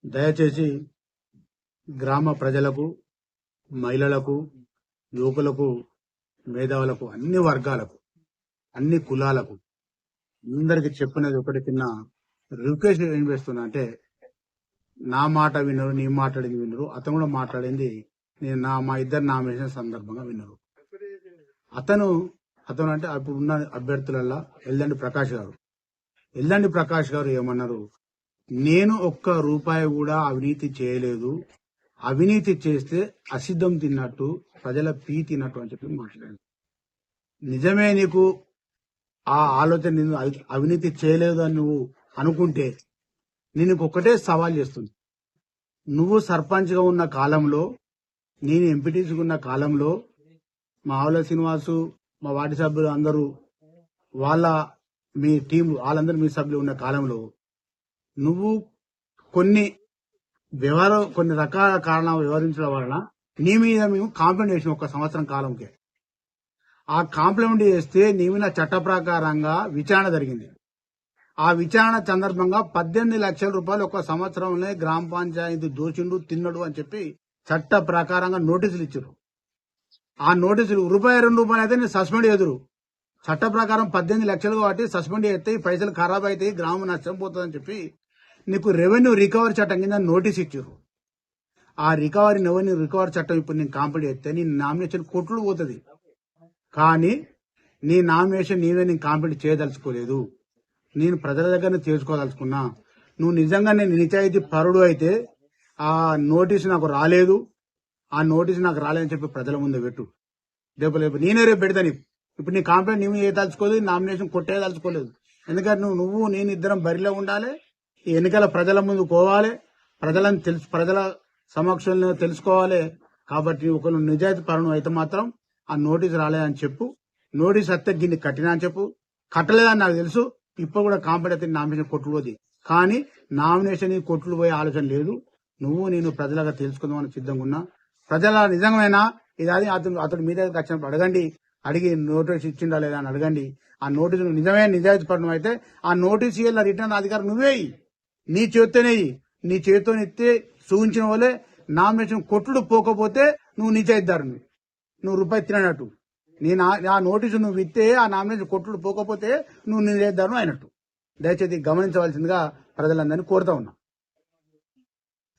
దయచేసి గ్రామ ప్రజలకు, మహిళలకు, యువకులకు, మేధావులకు, అన్ని వర్గాలకు, అన్ని కులాలకు అందరికి చెప్పినది ఒకటి చిన్న రిక్వెస్ట్ ఏం చేస్తున్నా అంటే, నా మాట వినరు, నీ మాట్లాడింది వినరు, అతను కూడా మాట్లాడింది నేను మా ఇద్దరు నామినేషన్ సందర్భంగా వినరు. అతను అంటే అప్పుడు ఉన్న అభ్యర్థులల్లా ఎల్లండి ప్రకాష్ గారు ఏమన్నారు, నేను ఒక్క రూపాయి కూడా అవినీతి చేయలేదు, అవినీతి చేస్తే అసిద్ధం తిన్నట్టు, ప్రజల పీ తిన్నట్టు అని చెప్పి మాట్లాడాను. నిజమే నీకు ఆ ఆలోచన, నేను అవినీతి చేయలేదు అని నువ్వు అనుకుంటే నేను ఒక్కటే సవాల్ చేస్తుంది. నువ్వు సర్పంచ్ గా ఉన్న కాలంలో, నేను ఎంపీటీసీగా ఉన్న కాలంలో, మా ఆవుల శ్రీనివాసు, మా వార్డు సభ్యులు అందరూ, మీ టీం వాళ్ళందరూ మీ సభ్యులు ఉన్న కాలంలో నువ్వు కొన్ని రకాల కారణాలు వివరించడం వలన నీ మీద మేము కాంప్లైంట్ చేసాం. 1 సంవత్సరం కాలంకే ఆ కాంప్లైంట్ చేస్తే నీ మీద చట్ట ప్రకారంగా విచారణ జరిగింది. ఆ విచారణ సందర్భంగా 18 లక్షల రూపాయలు 1 సంవత్సరంలో గ్రామ పంచాయతీ దోచిండు, తిన్నడు అని చెప్పి చట్ట ప్రకారంగా నోటీసులు ఇచ్చారు. ఆ నోటీసులు ₹2 అయితే నేను సస్పెండ్ ఎదురు, చట్ట ప్రకారం 18 లక్షలు కాబట్టి సస్పెండ్ చేస్తే పైసలు ఖరాబ్ అవుతాయి, గ్రామం నష్టం పోతుందని చెప్పి నీకు రెవెన్యూ రికవరీ చట్టం కింద నోటీస్ ఇచ్చారు. ఆ రెవెన్యూ రికవరీ చట్టం ఇప్పుడు నేను కంప్లీట్ చేస్తే నీ నామినేషన్ కోర్టులు పోతుంది. కానీ నీ నామినేషన్ నేను కంప్లీట్ చేయదలుచుకోలేదు. నేను ప్రజల దగ్గర చేసుకోదలుచుకున్నా. నువ్వు నిజంగా నేను నిజాయితీ పరుడు అయితే ఆ నోటీసు నాకు రాలేదు, అని చెప్పి ప్రజల ముందు పెట్టు. రేపు నేనే పెడతా నీకు. ఇప్పుడు నీ కాంప్లైంట్ నువ్వు చేయదలుచుకోలేదు, నామినేషన్ కొట్టేయదలుచుకోలేదు. ఎందుకంటే నువ్వు నేను ఇద్దరం బరిలో ఉండాలి, ఈ ఎన్నికల ప్రజల ముందు పోవాలి, ప్రజల సమక్షంలో తెలుసుకోవాలి. కాబట్టి ఒకరు నిజాయితీ పరుడు అయితే మాత్రం ఆ నోటీసు రాలేదని చెప్పు. నోటీసు వస్తే గిన్ని కట్టినా అని చెప్పు. కట్టలేదని నాకు తెలుసు. ఇప్పుడు కూడా కాంప్లైంట్ అయితే నామినేషన్ కొట్టుకోది. కానీ నామినేషన్ కొట్టులు పోయే ఆలోచన లేదు. నేను ప్రజలుగా తెలుసుకుందామని సిద్ధంగా ఉన్నా. ప్రజల నిజంగా ఇది అది అతడు మీ దగ్గరికి వచ్చినప్పుడు అడిగి నోటీస్ ఇచ్చిందా లేదా అని అడగండి. ఆ నోటీసు నిజమే నిజాయితీ పడడం అయితే ఆ నోటీసు ఇయ్యాల రిటర్న్ అధికారం నువ్వే నీ చేతితోనే నీ చేతితో ఇస్తే సూచించిన వాళ్ళే. నామినేషన్ కొట్టుడు పోకపోతే నువ్వు నిజాయితీదారుని, నువ్వు రూపాయి తినట్టు. ఆ నోటీసు నువ్వు ఇస్తే ఆ నామినేషన్ కొట్టుడు పోకపోతే నువ్వు నిజాయితీదారును అయినట్టు. దయచేసి గమనించవలసిందిగా ప్రజలందరినీ కోరుతా ఉన్నా.